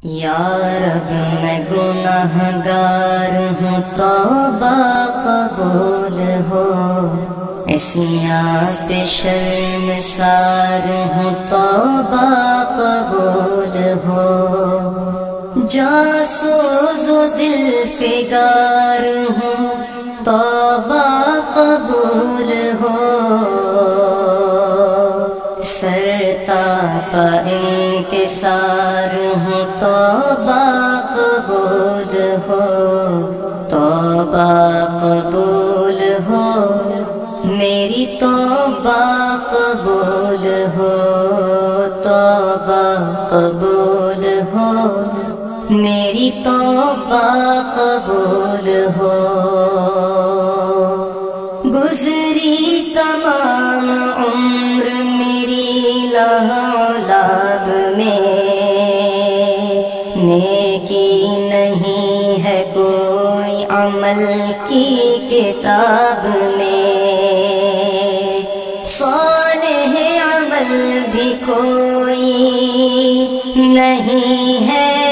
یا رب میں گناہگار ہوں، توبہ قبول ہو، عصیان پہ شرمسار ہوں، توبہ قبول ہو، جاسوس و دل فگار ہوں، توبہ قبول ہو، سرتاپا انکسار ہوں، توبہ قبول ہو، توبہ قبول ہو، میری توبہ قبول ہو، توبہ قبول ہو، میری توبہ قبول ہو، گزری تمام عمر میری اولاد میں، نیکی نہیں ہے کوئی عمل کی کتاب میں، صالح عمل بھی کوئی نہیں ہے